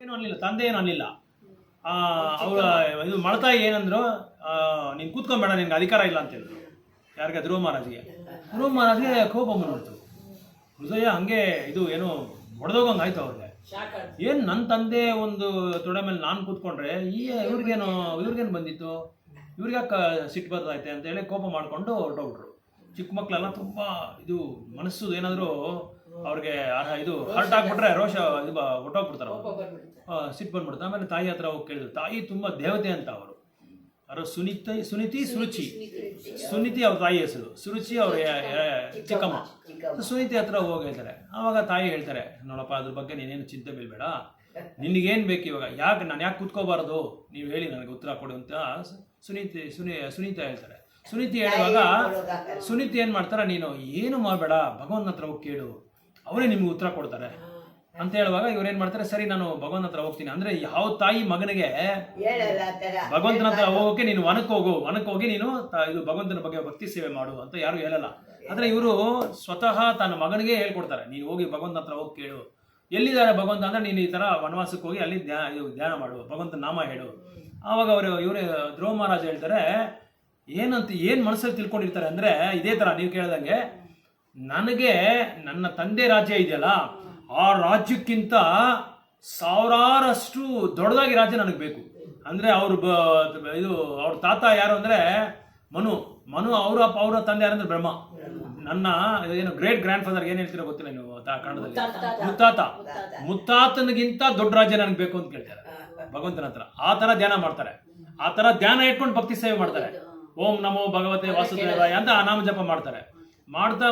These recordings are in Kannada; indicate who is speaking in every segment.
Speaker 1: ಏನು ಅನ್ನಲಿಲ್ಲ, ತಂದೆ ಏನು ಅನ್ನಲಿಲ್ಲ. ಅವರ ಇದು ಮಳತಾಯಿ ಏನಂದ್ರು, ನೀನು ಕೂತ್ಕೊಂಬೇಡ, ನಿನ್ಗೆ ಅಧಿಕಾರ ಇಲ್ಲ ಅಂತ ಹೇಳಿದ್ರು. ಯಾರಿಗೆ? ಧ್ರುವ ಮಹಾರಾಜ್ಗೆ. ಧ್ರುವ ಮಹಾರಾಜ್ಗೆ ಕೋಪ ಬಂದ್ಬಿಡ್ತು. ಹೃದಯ ಹಂಗೆ ಇದು ಏನು ಹೊಡೆದೋಗಂಗೆ ಆಯ್ತು ಅವ್ರಿಗೆ. ಏನು ನನ್ನ ತಂದೆ ಒಂದು ತೊಡೆ ಮೇಲೆ ನಾನು ಕೂತ್ಕೊಂಡ್ರೆ ಇವ್ರಿಗೇನು ಬಂದಿತ್ತು, ಇವ್ರಿಗೆ ಯಾಕೆ ಸಿಟ್ಟು ಬರ್ತಾಯ್ತೆ ಅಂತೇಳಿ ಕೋಪ ಮಾಡಿಕೊಂಡು ಹೊರಟೋಗ್ಬಿಟ್ರು. ಚಿಕ್ಕ ಮಕ್ಕಳೆಲ್ಲ ತುಂಬ ಇದು ಮನಸ್ಸು ಏನಾದರೂ ಅವ್ರಿಗೆ ಇದು ಹರ್ಟ್ ಆಗ್ಬಿಟ್ರೆ ರೋಷ ಇದು ಹೊಟ್ಟೋಗ್ಬಿಡ್ತಾರೆ, ಸಿಟ್ಟು ಬಂದ್ಬಿಡ್ತಾರೆ. ಆಮೇಲೆ ತಾಯಿ ಹತ್ರ ಹೋಗಿ ಕೇಳಿದ್ರು. ತಾಯಿ ತುಂಬ ದೇವತೆ ಅಂತ ಅವರು. ಅವರು ಸುನೀತಿ ಅವ್ರ ತಾಯಿ ಹೆಸರು, ಸುರುಚಿ ಅವ್ರ ಚಿಕ್ಕಮ್ಮ. ಸುನೀತಿ ಹತ್ರ ಹೋಗಿ ಹೇಳ್ತಾರೆ. ಆವಾಗ ತಾಯಿ ಹೇಳ್ತಾರೆ, ನೋಡಪ್ಪ ಅದ್ರ ಬಗ್ಗೆ ನೀನೇನು ಚಿಂತೆ ಬೀಳ್ಬೇಡ, ನಿನಗೇನು ಬೇಕು ಇವಾಗ, ನಾನು ಯಾಕೆ ಕೂತ್ಕೋಬಾರದು, ನೀವು ಹೇಳಿ ನನಗೆ ಉತ್ತರ ಕೊಡು ಅಂತ ಸುನೀತಿ ಹೇಳ್ತಾರೆ. ಸುನೀತಿ ಹೇಳುವಾಗ ಸುನೀತಿ ಏನು ಮಾಡ್ತಾರೆ, ನೀನು ಏನು ಮಾಡಬೇಡ, ಭಗವಂತನ ಹತ್ರ ಹೋಗಿ ಕೇಳು, ಅವರೇ ನಿಮ್ಗೆ ಉತ್ತರ ಕೊಡ್ತಾರೆ ಅಂತ ಹೇಳುವಾಗ ಇವ್ರೇನ್ ಮಾಡ್ತಾರೆ, ಸರಿ ನಾನು ಭಗವಂತನ ಹತ್ರ ಹೋಗ್ತೀನಿ. ಅಂದ್ರೆ ಯಾವ ತಾಯಿ ಮಗನಿಗೆ ಭಗವಂತನ ಹತ್ರ ಹೋಗೋಕೆ ನೀನು ವನಕ್ಕೆ ಹೋಗಿ ನೀನು ಇದು ಭಗವಂತನ ಬಗ್ಗೆ ಭಕ್ತಿ ಸೇವೆ ಮಾಡು ಅಂತ ಯಾರು ಹೇಳಲ್ಲ. ಆದ್ರೆ ಇವರು ಸ್ವತಃ ತನ್ನ ಮಗನಿಗೆ ಹೇಳ್ಕೊಡ್ತಾರೆ, ನೀನು ಹೋಗಿ ಭಗವಂತನ ಹತ್ರ ಹೋಗಿ ಕೇಳು, ಎಲ್ಲಿದ್ದಾರೆ ಭಗವಂತ ಅಂದ್ರೆ ನೀನು ಈ ತರ ವನವಾಸಕ್ಕೆ ಹೋಗಿ ಅಲ್ಲಿ ಧ್ಯಾನ ಮಾಡು, ಭಗವಂತನ ನಾಮ ಹೇಳು. ಆವಾಗ ಇವರೇ ಧ್ರುವ ಮಹಾರಾಜ್ ಹೇಳ್ತಾರೆ, ಏನ್ ಮನಸ್ಸಲ್ಲಿ ತಿಳ್ಕೊಂಡಿರ್ತಾರೆ ಅಂದ್ರೆ ಇದೇ ತರ ನೀವು ಕೇಳ್ದಂಗೆ, ನನಗೆ ನನ್ನ ತಂದೆ ರಾಜ್ಯ ಇದೆಯಲ್ಲ, ಆ ರಾಜ್ಯಕ್ಕಿಂತ ಸಾವಿರಾರಷ್ಟು ದೊಡ್ಡದಾಗಿ ರಾಜ್ಯ ನನಗೆ ಬೇಕು. ಅಂದ್ರೆ ಅವ್ರ ತಾತ ಯಾರು ಅಂದ್ರೆ ಮನು ಅವರ ತಂದೆ ಯಾರಂದ್ರೆ ಬ್ರಹ್ಮ. ನನ್ನ ಏನು ಗ್ರೇಟ್ ಗ್ರ್ಯಾಂಡ್ ಫಾದರ್ ಏನ್ ಹೇಳ್ತೀರೋ ಗೊತ್ತಿಲ್ಲ ನೀವು ಕನ್ನಡದಲ್ಲಿ, ಮುತ್ತಾತನಿಗಿಂತ ದೊಡ್ಡ ರಾಜ್ಯ ನನಗೆ ಬೇಕು ಅಂತ ಕೇಳ್ತಾರೆ ಭಗವಂತನ ಹತ್ರ. ಆ ತರ ಧ್ಯಾನ ಮಾಡ್ತಾರೆ, ಆ ತರ ಧ್ಯಾನ ಇಟ್ಕೊಂಡು ಭಕ್ತಿ ಸೇವೆ ಮಾಡ್ತಾರೆ. ಓಂ ನಮೋ ಭಗವತೆ ವಾಸುದೇವಾಯ ಅಂತ ಆ ನಾಮ ಜಪ ಮಾಡ್ತಾರೆ. ಮಾಡ್ತಾ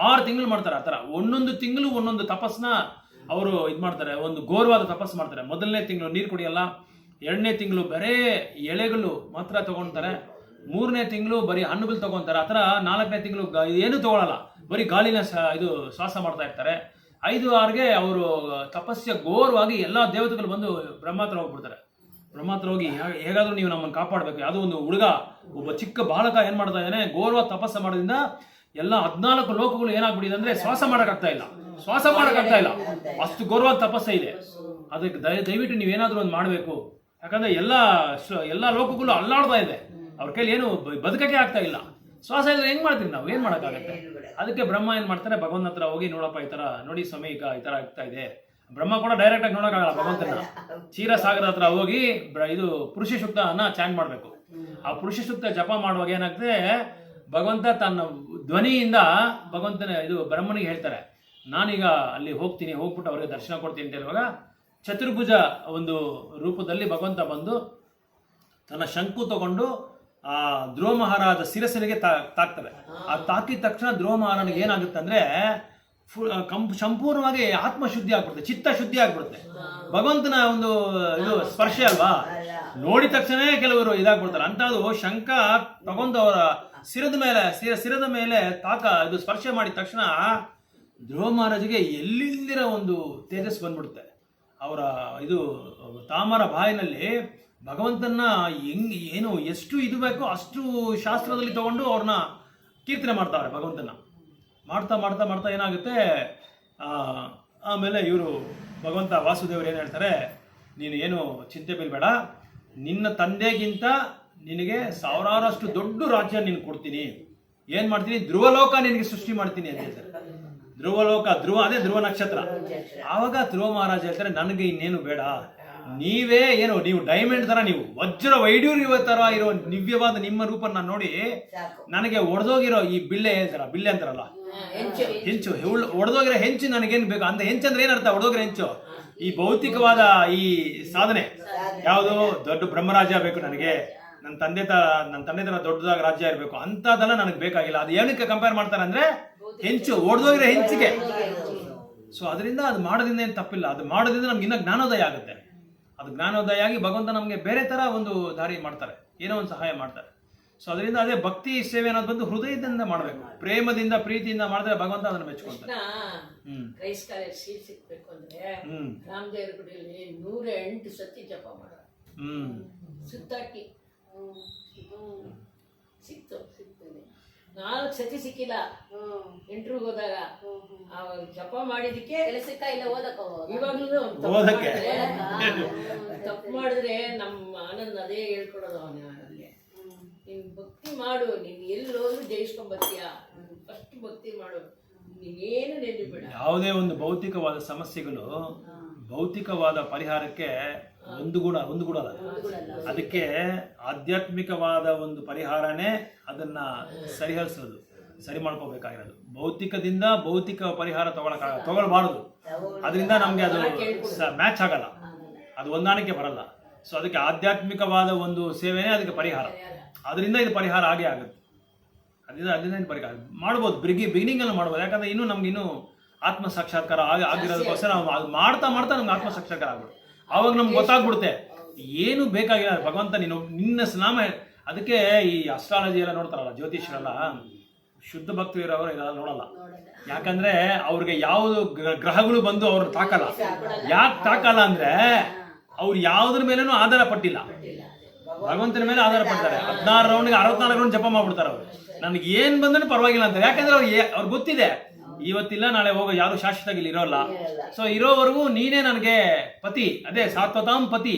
Speaker 1: 6 ತಿಂಗಳು ಮಾಡ್ತಾರೆ. ಆ ತರ ಒಂದೊಂದು ತಿಂಗಳು ಒಂದೊಂದು ತಪಸ್ನ ಅವರು ಇದು ಮಾಡ್ತಾರೆ, ಒಂದು ಘೋರವಾದ ತಪಸ್ಸು ಮಾಡ್ತಾರೆ. ಮೊದಲನೇ ತಿಂಗಳು ನೀರು ಕುಡಿಯಲ್ಲ, 2ನೇ ತಿಂಗಳು ಬರೇ ಎಲೆಗಳು ಮಾತ್ರ ತಗೊಂತಾರೆ, 3ನೇ ತಿಂಗಳು ಬರೀ ಹಣ್ಣುಗಳು ತಗೊಂತಾರೆ. ಆ ಥರ 4ನೇ ತಿಂಗಳು ಏನು ತಗೊಳಲ್ಲ, ಬರೀ ಗಾಳಿನ ಇದು ಶ್ವಾಸ ಮಾಡ್ತಾ ಇರ್ತಾರೆ. 5-6ಗೆ ಅವರು ತಪಸ್ಯ ಘೋರವಾಗಿ ಎಲ್ಲ ದೇವತೆಗಳು ಬಂದು ಬ್ರಹ್ಮ ಹತ್ರ ಹೋಗ್ಬಿಡ್ತಾರೆ. ಬ್ರಹ್ಮ ಹತ್ರ ಹೋಗಿ ಹೇಗಾದ್ರೂ ನೀವು ನಮ್ಮನ್ನು ಕಾಪಾಡಬೇಕು. ಯಾವುದೋ ಒಂದು ಹುಡುಗ, ಒಬ್ಬ ಚಿಕ್ಕ ಬಾಲಕ ಏನ್ ಮಾಡ್ತಾ ಇದ್ದಾನೆ, ಘೋರವಾದ ತಪಸ್ಸು ಮಾಡೋದ್ರಿಂದ ಎಲ್ಲ 14 ಲೋಕಗಳು ಏನಾಗ್ಬಿಟ್ಟಿದೆ ಅಂದ್ರೆ ಶ್ವಾಸ ಮಾಡಕ್ಕಾಗ್ತಾ ಇಲ್ಲ, ಅಷ್ಟು ಘೋರವಾದ ತಪಸ್ಸೆ ಇದೆ. ಅದಕ್ಕೆ ದಯವಿಟ್ಟು ನೀವೇನಾದ್ರೂ ಒಂದು ಮಾಡಬೇಕು. ಯಾಕಂದ್ರೆ ಎಲ್ಲ ಲೋಕಗಳು ಅಲ್ಲಾಡ್ತಾ ಇದೆ, ಅವ್ರ ಕೈಲಿ ಏನು ಬದುಕಕ್ಕೆ ಆಗ್ತಾ ಇಲ್ಲ. ಶ್ವಾಸ ಇದ್ರೆ ಹೆಂಗ್ ಮಾಡ್ತೀವಿ ನಾವು, ಏನ್ ಮಾಡಕ್ಕಾಗತ್ತೆ? ಅದಕ್ಕೆ ಬ್ರಹ್ಮ ಏನ್ ಮಾಡ್ತಾರೆ, ಭಗವಂತನ ಹತ್ರ ಹೋಗಿ ನೋಡಪ್ಪ ಈ ತರ ನೋಡಿ ಸ್ವಾಮಿ ಈ ತರ ಆಗ್ತಾ ಇದೆ. ಬ್ರಹ್ಮ ಕೂಡ ಡೈರೆಕ್ಟ್ ಆಗಿ ನೋಡಕ್ಕಾಗಲ್ಲ ಭಗವಂತನ. ಕ್ಷೀರಸಾಗರ ಹತ್ರ ಹೋಗಿ ಇದು ಪುರುಷ ಸೂಕ್ತನ ಚಾಂಟ್ ಮಾಡ್ಬೇಕು. ಆ ಪುರುಷ ಸೂಕ್ತ ಜಪ ಮಾಡುವಾಗ ಏನಾಗ್ತದೆ, ಭಗವಂತ ತನ್ನ ಧ್ವನಿಯಿಂದ ಭಗವಂತನ ಬ್ರಹ್ಮನಿಗೆ ಹೇಳ್ತಾರೆ, ನಾನೀಗ ಅಲ್ಲಿ ಹೋಗ್ಬಿಟ್ಟು ಅವ್ರಿಗೆ ದರ್ಶನ ಕೊಡ್ತೀನಿ ಅಂತ ಹೇಳುವಾಗ ಚತುರ್ಭುಜ ಒಂದು ರೂಪದಲ್ಲಿ ಭಗವಂತ ಬಂದು ತನ್ನ ಶಂಕು ತಗೊಂಡು ಆ ಧ್ರುವ ಮಹಾರಾಜ ಶಿರಸ್ಸಿಗೆ ತಾಕ್ತಾರೆ. ಆ ತಾಕಿದ ತಕ್ಷಣ ಧ್ರುವ ಮಹಾರಾಜನಿಗೆ ಏನಾಗುತ್ತೆ ಅಂದ್ರೆ ಸಂಪೂರ್ಣವಾಗಿ ಆತ್ಮಶುದ್ಧಿ ಆಗ್ಬಿಡುತ್ತೆ, ಚಿತ್ತ ಶುದ್ಧಿ ಆಗ್ಬಿಡುತ್ತೆ. ಭಗವಂತನ ಒಂದು ಸ್ಪರ್ಶ ಅಲ್ವಾ, ನೋಡಿದ ತಕ್ಷಣ ಕೆಲವರು ಇದಾಗ್ಬಿಡ್ತಾರೆ. ಅಂತದ್ದು ಶಂಕ ತಗೊಂಡು ಅವರ ಶಿರದ ಮೇಲೆ ಸ್ಪರ್ಶ ಮಾಡಿದ ತಕ್ಷಣ ಧ್ರುವ ಮಹಾರಾಜಿಗೆ ಎಲ್ಲಿಲ್ದಿರ ಒಂದು ತೇಜಸ್ ಬಂದ್ಬಿಡುತ್ತೆ. ಅವರ ತಾಮರ ಬಾಯಿನಲ್ಲಿ ಭಗವಂತನ ಏನು ಎಷ್ಟು ಇದು ಬೇಕೋ ಅಷ್ಟು ಶಾಸ್ತ್ರದಲ್ಲಿ ತಗೊಂಡು ಅವ್ರನ್ನ ಕೀರ್ತನೆ ಮಾಡ್ತಾರೆ. ಭಗವಂತನ ಮಾಡ್ತಾ ಏನಾಗುತ್ತೆ, ಆಮೇಲೆ ಇವರು ಭಗವಂತ ವಾಸುದೇವರು ಏನು ಹೇಳ್ತಾರೆ, ನೀನು ಏನು ಚಿಂತೆ ಬೀಳ್ಬೇಡ, ನಿನ್ನ ತಂದೆಗಿಂತ ನಿನಗೆ ಸಾವಿರಾರಷ್ಟು ದೊಡ್ಡ ರಾಜ್ಯ ನೀನು ಕೊಡ್ತೀನಿ, ಏನ್ ಮಾಡ್ತೀನಿ, ಧ್ರುವಲೋಕ ನಿನಗೆ ಸೃಷ್ಟಿ ಮಾಡ್ತೀನಿ ಅಂತ ಹೇಳ್ತಾರೆ. ಧ್ರುವಲೋಕ, ಅದೇ ಧ್ರುವ ನಕ್ಷತ್ರ. ಆವಾಗ ಧ್ರುವ ಮಹಾರಾಜ ಹೇಳ್ತಾರೆ, ನನಗೆ ಇನ್ನೇನು ಬೇಡ, ನೀವು ಡೈಮಂಡ್ ತರ, ನೀವು ವಜ್ರ ವೈಡೂರ್ಯ ತರ ಇರೋ ನಿವ್ಯವಾದ ನಿಮ್ಮ ರೂಪ ನಾನು ನೋಡಿ ನನಗೆ ಒಡೆದೋಗಿರೋ ಈ ಬಿಲ್ಲೆ ಅಂತಾರಲ್ಲ, ಹೆಂಚು ಒಡೆದೋಗಿರೋ ಹೆಂಚು ನನಗೇನು ಬೇಕು ಅಂತ. ಹೆಂಚಂದ್ರೆ ಏನರ್ಥ, ಒಡೆದೋಗಿರೋ ಹೆಂಚು ಈ ಭೌತಿಕವಾದ ಈ ಸಾಧನೆ ಯಾವುದು, ದೊಡ್ಡ ಬ್ರಹ್ಮರಾಜ್ಯ ಬೇಕು ನನಗೆ, ನನ್ನ ತಂದೆ ತರ ದೊಡ್ಡದಾಗಿ ರಾಜ್ಯ ಇರಬೇಕು ಅಂತದೆಲ್ಲ ನನಗೆ ಬೇಕಾಗಿಲ್ಲ. ಅದು ಏನಕ್ಕೆ ಕಂಪೇರ್ ಮಾಡ್ತಾರೆ ಅಂದ್ರೆ ಹೆಂಚು, ಒಡೆದೋಗಿರೋ ಹೆಂಚಿಗೆ. ಸೊ ಅದರಿಂದ ಅದು ಮಾಡೋದ್ರಿಂದ ಏನು ತಪ್ಪಿಲ್ಲ, ಅದು ಮಾಡೋದ್ರಿಂದ ನಮ್ಗೆ ಇನ್ನೂ ಜ್ಞಾನೋದಯ ಆಗುತ್ತೆ. ಅದು ಜ್ಞಾನೋದಯ ಆಗಿ ಭಗವಂತ ನಮಗೆ ಬೇರೆ ತರ ಒಂದು ದಾರಿ ಮಾಡ್ತಾರೆ, ಏನೋ ಒಂದು ಸಹಾಯ ಮಾಡ್ತಾರೆ. ಸೊ ಅದರಿಂದ ಅದೇ ಭಕ್ತಿ ಸೇವೆ ಅನ್ನೋದು ಬಂದು ಹೃದಯದಿಂದ ಮಾಡಬೇಕು, ಪ್ರೇಮದಿಂದ ಪ್ರೀತಿಯಿಂದ ಮಾಡಿದ್ರೆ ಭಗವಂತ ಅದನ್ನು ಮೆಚ್ಕೊಳ್ತಾರೆ.
Speaker 2: ಸಿಕ್ಬೇಕು ಅಂದ್ರೆ ರಾಮದೇವರ ಗುಡಿಯಲ್ಲಿ 108 ಸತಿ ಜಪ ಮಾಡ ಸುತ್ತಾಕಿ ಸಿಗ್ತದೆ. 4 ಸತಿ ಸಿಕ್ಕಿಲ್ಲ, ಇಂಟರ್ವ್ಯೂಗೆ ಹೋದಾಗ ಜಪ ಮಾಡಿದಕ್ಕೆ
Speaker 3: ಕೆಲಸಕ್ಕ ಇಲ್ಲ, ಓದಕ್ಕೆ
Speaker 2: ಇವಾಗ್ಲೂ ತಪ್ಪು ಮಾಡಿದ್ರೆ ನಮ್ಮ ಆನಂದ್ ಅದೇ ಹೇಳ್ಕೊಡೋದು ಅವನಲ್ಲಿ. ನೀನ್ ಭಕ್ತಿ ಮಾಡು, ನೀನ್ ಎಲ್ಲೋದ್ರು ಜಯಿಸ್ಕೊಂಡ್ ಅಷ್ಟು ಭಕ್ತಿ ಮಾಡು, ನೀನೇನು ನೆನಪಿಡ.
Speaker 1: ಯಾವುದೇ ಒಂದು ಭೌತಿಕವಾದ ಸಮಸ್ಯೆಗಳು ಭೌತಿಕವಾದ ಪರಿಹಾರಕ್ಕೆ ಒಂದು ಗುಣ ಅಲ್ಲ. ಅದಕ್ಕೆ ಆಧ್ಯಾತ್ಮಿಕವಾದ ಒಂದು ಪರಿಹಾರನೇ ಅದನ್ನ ಸರಿಹರಿಸೋದು, ಸರಿ ಮಾಡ್ಕೋಬೇಕಾಗಿರೋದು. ಭೌತಿಕದಿಂದ ಭೌತಿಕ ಪರಿಹಾರ ತಗೊಳ್ಬಾರ್ದು. ಅದರಿಂದ ನಮ್ಗೆ ಅದು ಮ್ಯಾಚ್ ಆಗಲ್ಲ, ಅದು ಹೊಂದಾಣಿಕೆ ಬರಲ್ಲ. ಸೊ ಅದಕ್ಕೆ ಆಧ್ಯಾತ್ಮಿಕವಾದ ಒಂದು ಸೇವೆನೇ ಅದಕ್ಕೆ ಪರಿಹಾರ. ಅದರಿಂದ ಇದು ಪರಿಹಾರ ಆಗೇ ಆಗುತ್ತೆ. ಅದರಿಂದ ಇದು ಪರಿಹಾರ ಮಾಡ್ಬೋದು. ಬಿಗಿನಿಂಗ್ ಅಲ್ಲಿ ಮಾಡ್ಬೋದು. ಯಾಕಂದ್ರೆ ಇನ್ನೂ ನಮ್ಗೆ ಇನ್ನೂ ಆತ್ಮ ಸಾಕ್ಷಾತ್ಕಾರ ಆಗಿರೋದಕ್ಕೋಸ್ಕರ ನಾವು ಅದು ಮಾಡ್ತಾ ನಮ್ಗೆ ಆತ್ಮ ಸಾಕ್ಷಾತ್ಕಾರ ಆಗ್ಬಿಡುತ್ತೆ. ಆವಾಗ ನಮ್ಗೆ ಗೊತ್ತಾಗ್ಬಿಡುತ್ತೆ ಏನು ಬೇಕಾಗಿಲ್ಲ ಭಗವಂತ ನಿನ್ನ ನಾಮ. ಅದಕ್ಕೆ ಈ ಅಸ್ಟ್ರಾಲಜಿ ಎಲ್ಲ ನೋಡ್ತಾರಲ್ಲ, ಜ್ಯೋತಿಷ್ಯರೆಲ್ಲ, ಶುದ್ಧ ಭಕ್ತರು ಇರೋರು ಇದೆಲ್ಲ ನೋಡಲ್ಲ. ಯಾಕಂದ್ರೆ ಅವ್ರಿಗೆ ಯಾವುದು ಗ್ರಹಗಳು ಬಂದು ಅವ್ರನ್ನ ತಾಕಲ್ಲ. ಯಾಕೆ ತಾಕಲ್ಲ ಅಂದ್ರೆ ಅವ್ರು ಯಾವ್ದ್ರ ಮೇಲೇನೂ ಆಧಾರ ಪಟ್ಟಿಲ್ಲ, ಭಗವಂತನ ಮೇಲೆ ಆಧಾರ ಪಡ್ತಾರೆ. 16 ರೌಂಡ್ಗೆ 64 ರೌಂಡ್ ಜಪ ಮಾಡ್ಬಿಡ್ತಾರೆ ಅವ್ರು. ನನಗೆ ಏನ್ ಬಂದ್ರೆ ಪರವಾಗಿಲ್ಲ ಅಂತ. ಯಾಕಂದ್ರೆ ಅವ್ರಿಗೆ ಗೊತ್ತಿದೆ ಇವತ್ತಿಲ್ಲ ನಾಳೆ ಹೋಗೋ ಯಾರು ಶಾಶ್ವತ ಇಲ್ಲಿ ಇರೋಲ್ಲ. ಸೊ ಇರೋವರೆಗೂ ನೀನೇ ನನಗೆ ಪತಿ, ಅದೇ ಸಾತ್ವತಾಂ ಪತಿ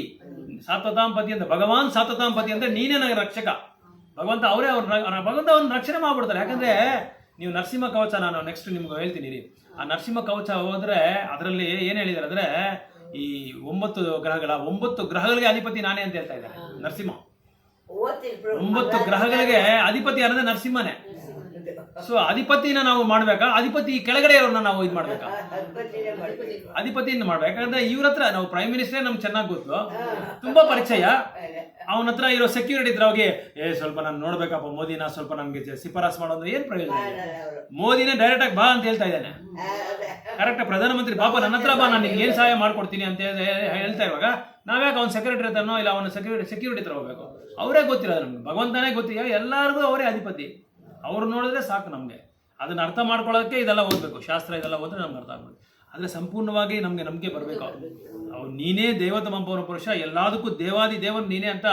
Speaker 1: ಅಂತ ಭಗವಾನ್ ಸಾತ್ವತಾಂ ಪತಿ ಅಂದ್ರೆ ನೀನೇ ನನಗೆ ರಕ್ಷಕ. ಭಗವಂತ ಅವರೇ ಭಗವಂತ ಅವ್ರನ್ನ ರಕ್ಷಣೆ ಮಾಡ್ಬಿಡ್ತಾರೆ. ಯಾಕಂದ್ರೆ ನೀವು ನರಸಿಂಹ ಕವಚ, ನಾನು ನೆಕ್ಸ್ಟ್ ನಿಮ್ಗೆ ಹೇಳ್ತೀನಿ ರೀ. ಆ ನರಸಿಂಹ ಕವಚ ಹೋದ್ರೆ ಅದರಲ್ಲಿ ಏನ್ ಹೇಳಿದಾರೆ ಅಂದ್ರೆ ಈ 9 ಗ್ರಹಗಳಿಗೆ ಅಧಿಪತಿ ನಾನೇ ಅಂತ ಹೇಳ್ತಾ ಇದ್ದಾರೆ ನರಸಿಂಹ. 9 ಗ್ರಹಗಳಿಗೆ ಅಧಿಪತಿ ಅನ್ನೋದೇ ನರಸಿಂಹನೇ. ಸೊ ಅಧಿಪತಿನ ನಾವು ಮಾಡ್ಬೇಕಾ, ಅಧಿಪತಿ ಕೆಳಗಡೆ ಇರೋನ್ನ ನಾವು ಇದು ಮಾಡ್ಬೇಕಾ? ಅಧಿಪತಿಯಿಂದ ಮಾಡ್ಬೇಕು. ಯಾಕಂದ್ರೆ ಇವ್ರ ಹತ್ರ ನಾವು ಪ್ರೈಮ್ ಮಿನಿಸ್ಟರ್ ನಮ್ಗೆ ಚೆನ್ನಾಗಿ ಗೊತ್ತು, ತುಂಬಾ ಪರಿಚಯ. ಅವನ ಹತ್ರ ಇರೋ ಸೆಕ್ಯೂರಿಟಿ ಇದ್ರೆ ಹೋಗಿ ಸ್ವಲ್ಪ ನಾನು ನೋಡ್ಬೇಕಪ್ಪ ಮೋದಿನ, ಸ್ವಲ್ಪ ನಮ್ಗೆ ಶಿಫಾರಸ್ ಮಾಡೋದ್ರೆ ಏನ್ ಪ್ರಯೋಜನ? ಮೋದಿನೇ ಡೈರೆಕ್ಟ್ ಆಗಿ ಬಾ ಅಂತ ಹೇಳ್ತಾ ಇದ್ದಾನೆ. ಕರೆಕ್ಟ್ ಪ್ರಧಾನಮಂತ್ರಿ ಬಾಪ ನನ್ನ ಹತ್ರ ಬಾ, ನಾನು ನಿಮ್ಗೆ ಏನ್ ಸಹಾಯ ಮಾಡ್ಕೊಡ್ತೀನಿ ಅಂತ ಹೇಳ್ತಾ ಇರುವಾಗ ನಾವ್ಯಾಕೆ ಅವ್ನ ಸೆಕ್ಯೂರಿಟಿ ಹತ್ರನೋ ಇಲ್ಲ ಅವನ ಸೆಕ್ಯೂರಿಟಿ ಹತ್ರ ಹೋಗ್ಬೇಕು? ಅವರೇ ಗೊತ್ತಿರೋದು ನಮ್ಗೆ, ಭಗವಂತನೇ ಗೊತ್ತಿಲ್ಲ. ಎಲ್ಲರಿಗೂ ಅವರೇ ಅಧಿಪತಿ. ಅವ್ರು ನೋಡಿದ್ರೆ ಸಾಕು ನಮ್ಗೆ. ಅದನ್ನ ಅರ್ಥ ಮಾಡ್ಕೊಳ್ಳೋಕೆ ಇದೆಲ್ಲ ಓದ್ಬೇಕು, ಶಾಸ್ತ್ರ ಇದೆಲ್ಲ ಓದಿದ್ರೆ ನಮ್ಗೆ ಅರ್ಥ ಆಗ್ಬೇಕು. ಆದ್ರೆ ಸಂಪೂರ್ಣವಾಗಿ ನಮ್ಗೆ ನಂಬಿಕೆ ಬರ್ಬೇಕು. ಅವ್ರು ನೀನೇ ದೇವತಮ ಪುರುಷ, ಎಲ್ಲದಕ್ಕೂ ದೇವಾದಿ ದೇವರು ನೀನೇ ಅಂತ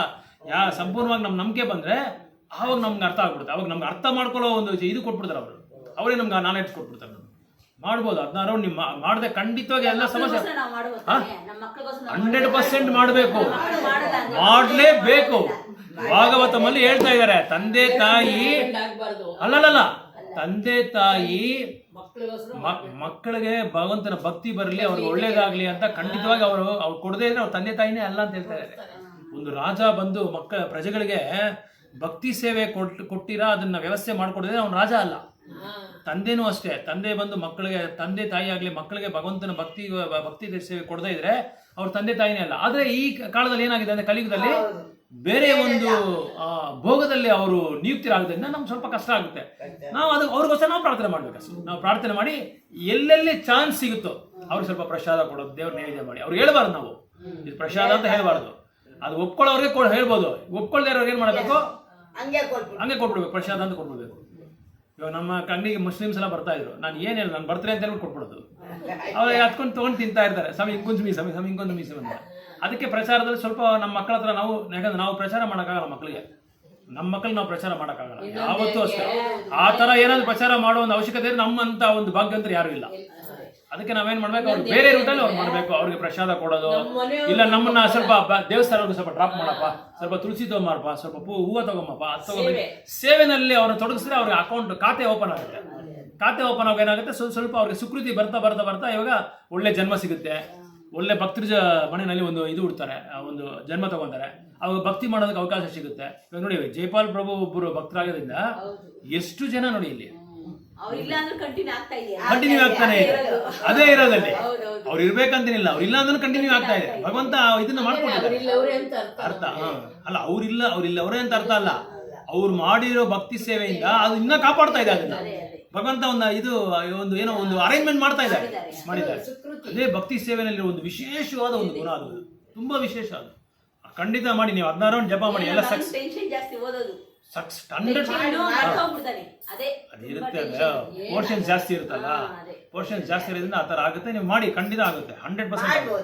Speaker 1: ಸಂಪೂರ್ಣವಾಗಿ ನಮ್ ನಂಬಿಕೆ ಬಂದ್ರೆ ಆವಾಗ ನಮ್ಗೆ ಅರ್ಥ ಆಗ್ಬಿಡುತ್ತೆ. ಅವಾಗ ನಮ್ಗೆ ಅರ್ಥ ಮಾಡ್ಕೊಳ್ಳೋ ಒಂದು ಇದು ಕೊಟ್ಬಿಡ್ತಾರೆ ಅವರು. ಅವರೇ ನಮ್ಗೆ ನಾಲೆಡ್ಜ್ ಕೊಟ್ಬಿಡ್ತಾರೆ. ಮಾಡ್ಬೋದು 16 ರೌಂಡ್ ನೀವು ಮಾಡದೆ ಖಂಡಿತವಾಗಿ ಎಲ್ಲ ಸಮಸ್ಯೆ 100% ಮಾಡಬೇಕು, ಮಾಡಲೇಬೇಕು. ಭಾಗವತಮಲ್ಲಿ ಹೇಳ್ತಾ ಇದ್ದಾರೆ, ತಂದೆ ತಾಯಿ ಅಲ್ಲಲ್ಲ, ತಂದೆ ತಾಯಿ ಮಕ್ಕಳಿಗೆ ಭಗವಂತನ ಭಕ್ತಿ ಬರಲಿ, ಅವ್ರಿಗೆ ಒಳ್ಳೇದಾಗ್ಲಿ ಅಂತ ಖಂಡಿತವಾಗಿ ಅವ್ರು ಕೊಡದೇ ಇದ್ರೆ ಅವ್ರ ತಂದೆ ತಾಯಿನೇ ಅಲ್ಲ ಅಂತ ಹೇಳ್ತಾ ಇದ್ದಾರೆ. ಒಂದು ರಾಜ ಬಂದು ಪ್ರಜೆಗಳಿಗೆ ಭಕ್ತಿ ಸೇವೆ ಕೊಟ್ಟಿರಾ ಅದನ್ನ ವ್ಯವಸ್ಥೆ ಮಾಡ್ಕೊಡಿದ್ರೆ ಅವ್ನು ರಾಜ ಅಲ್ಲ. ತಂದೆನೂ ಅಷ್ಟೇ, ತಂದೆ ಬಂದು ಮಕ್ಕಳಿಗೆ, ತಂದೆ ತಾಯಿ ಆಗ್ಲಿ ಮಕ್ಕಳಿಗೆ ಭಗವಂತನ ಭಕ್ತಿ ಸೇವೆ ಕೊಡದೇ ಇದ್ರೆ ಅವ್ರ ತಂದೆ ತಾಯಿನೇ ಅಲ್ಲ. ಆದ್ರೆ ಈ ಕಾಲದಲ್ಲಿ ಏನಾಗಿದೆ ಅಂದ್ರೆ ಕಲಿಯುಗದಲ್ಲಿ ಬೇರೆ ಒಂದು ಭೋಗದಲ್ಲಿ ಅವರು ನಿಯುಕ್ತರಾಗೋದ್ರಿಂದ ನಮ್ಗೆ ಸ್ವಲ್ಪ ಕಷ್ಟ ಆಗುತ್ತೆ. ನಾವು ಅವ್ರಿಗೋಸ್ಕರ ನಾವು ಪ್ರಾರ್ಥನೆ ಮಾಡ್ಬೇಕು. ನಾವು ಪ್ರಾರ್ಥನೆ ಮಾಡಿ ಎಲ್ಲೆಲ್ಲಿ ಚಾನ್ಸ್ ಸಿಗುತ್ತೋ ಅವ್ರಿಗೆ ಸ್ವಲ್ಪ ಪ್ರಸಾದ ಕೊಡೋದು, ದೇವ್ರ ನೈವೇದ್ಯ ಮಾಡಿ. ಅವ್ರು ಹೇಳ್ಬಾರ್ದು ನಾವು ಇದು ಪ್ರಸಾದ ಅಂತ ಹೇಳ್ಬಾರ್ದು. ಅದು ಒಪ್ಕೊಳ್ಳೋರಿಗೆ ಹೇಳ್ಬೋದು, ಒಪ್ಕೊಳ್ದೇ ಇರೋರಿಗೆ ಏನ್ ಮಾಡಬೇಕು, ಹಂಗೆ ಕೊಟ್ಬಿಡ್ಬೇಕು, ಪ್ರಸಾದ ಅಂತ ಕೊಟ್ಬಿಡ್ಬೇಕು. ಇವಾಗ ನಮ್ಮ ಅಂಗಡಿಗೆ ಮುಸ್ಲಿಮ್ಸ್ ಎಲ್ಲ ಬರ್ತಾ ಇದ್ರು, ನಾನು ಏನ್ ಹೇಳಿ ನಾನು ಬರ್ತಾರೆ ಅಂತ ಹೇಳ್ಬಿಟ್ಟು ಕೊಟ್ಬಿಡೋದು. ಅವ್ರಿಗೆ ಹತ್ಕೊಂಡು ತೊಗೊಂಡು ತಿಂತಾ ಇರ್ತಾರೆ, ಸ್ವಾಮಿ ಹಿಂಗೊಂದು ಮೀಸು ಅಂತ. ಅದಕ್ಕೆ ಪ್ರಚಾರದಲ್ಲಿ ಸ್ವಲ್ಪ ನಮ್ಮ ಮಕ್ಕಳ ಹತ್ರ ನಾವು, ಯಾಕಂದ್ರೆ ನಾವು ಪ್ರಚಾರ ಮಾಡೋಕ್ಕಾಗಲ್ಲ ಮಕ್ಕಳಿಗೆ, ನಮ್ಮ ಮಕ್ಕಳಿಗೆ ನಾವು ಪ್ರಚಾರ ಮಾಡೋಕ್ಕಾಗಲ್ಲ ಯಾವತ್ತೂ ಅಷ್ಟೇ. ಆ ತರ ಏನಾದ್ರು ಪ್ರಚಾರ ಮಾಡೋ ಒಂದು ಅವಶ್ಯಕತೆ ನಮ್ಮಂತ ಒಂದು ಭಾಗ್ಯವಂತರು ಯಾರು ಇಲ್ಲ. ಅದಕ್ಕೆ ನಾವೇನ್ ಮಾಡ್ಬೇಕು, ಅವ್ರು ಬೇರೆ ರೂಟಲ್ಲಿ ಅವ್ರು ಮಾಡ್ಬೇಕು. ಅವ್ರಿಗೆ ಪ್ರಸಾದ ಕೊಡೋದು, ಇಲ್ಲ ನಮ್ಮನ್ನ ಸ್ವಲ್ಪ ದೇವಸ್ಥಾನಕ್ಕೆ ಸ್ವಲ್ಪ ಡ್ರಾಪ್ ಮಾಡಪ್ಪ, ಸ್ವಲ್ಪ ತುಳಸಿ ತಗೊಂಬಾರಪ್ಪ, ಸ್ವಲ್ಪ ಹೂವು ತಗೊಂಬಪ್ಪ, ಅದು ತಗೊಂಡು ಸೇವೆನಲ್ಲಿ ಅವ್ರನ್ನ ತೊಡಗಿಸಿದ್ರೆ ಅವ್ರಿಗೆ ಅಕೌಂಟ್ ಖಾತೆ ಓಪನ್ ಆಗುತ್ತೆ. ಖಾತೆ ಓಪನ್ ಆಗ ಏನಾಗುತ್ತೆ, ಸ್ವಲ್ಪ ಅವ್ರಿಗೆ ಸುಕೃತಿ ಬರ್ತಾ ಇವಾಗ ಒಳ್ಳೆ ಜನ್ಮ ಸಿಗುತ್ತೆ. ಒಳ್ಳೆ ಭಕ್ತರ ಮನೆಯಲ್ಲಿ ಒಂದು ಇದು ಹುಡ್ತಾರೆ, ಒಂದು ಜನ್ಮ ತಗೊಂತಾರೆ. ಅವಾಗ ಭಕ್ತಿ ಮಾಡೋದಕ್ಕೆ ಅವಕಾಶ ಸಿಗುತ್ತೆ. ಇವಾಗ ನೋಡಿ, ಜೈಪಾಲ್ ಪ್ರಭು ಒಬ್ಬರು ಭಕ್ತರಾಗೋದ್ರಿಂದ ಎಷ್ಟು ಜನ ನೋಡಿ ಇಲ್ಲಿ ಕಂಟಿನ್ಯೂ ಆಗ್ತಾನೆ ಇದೆ. ಅದೇ ಇರೋದಲ್ಲಿ ಅವ್ರು ಇರ್ಬೇಕಂತೇನಿಲ್ಲ, ಅವ್ರು ಇಲ್ಲ ಅಂದ್ರೆ ಕಂಟಿನ್ಯೂ ಆಗ್ತಾ ಇದೆ. ಭಗವಂತ ಇದನ್ನ ಮಾಡ್ಕೊಂಡಿದ್ದಾರೆ. ಅರ್ಥ ಅಲ್ಲ, ಅವ್ರೇ ಅಂತ ಅರ್ಥ ಅಲ್ಲ. ಅವ್ರು ಮಾಡಿರೋ ಭಕ್ತಿ ಸೇವೆಯಿಂದ ಅದು ಇನ್ನ ಕಾಪಾಡ್ತಾ ಇದೆ. ಅದನ್ನ ಭಗವಂತ ಒಂದು ಏನೋ ಒಂದು ಅರೇಂಜ್ಮೆಂಟ್ ಮಾಡಿದ್ದಾರೆ. ಅದೇ ಭಕ್ತಿ ಸೇವೆನಲ್ಲಿ ಒಂದು ವಿಶೇಷವಾದ ಒಂದು ಗುಣ, ಅದು ತುಂಬಾ ವಿಶೇಷ. ಅದು ಖಂಡಿತ ಮಾಡಿ, ನೀವು 16 ರೌಂಡ್ ಜಪ ಮಾಡಿ, ಎಲ್ಲ ಅದಿರುತ್ತೆ. ಪೋರ್ಷನ್ಸ್ ಜಾಸ್ತಿ ಇರುತ್ತಲ್ಲ, ಪೋರ್ಷನ್ಸ್ ಜಾಸ್ತಿ ಇರೋದ್ರಿಂದ ಆ ತರ ಆಗುತ್ತೆ. ನೀವು ಮಾಡಿ, ಖಂಡಿತ ಆಗುತ್ತೆ, 100% ಮಾಡ್ಬೋದು.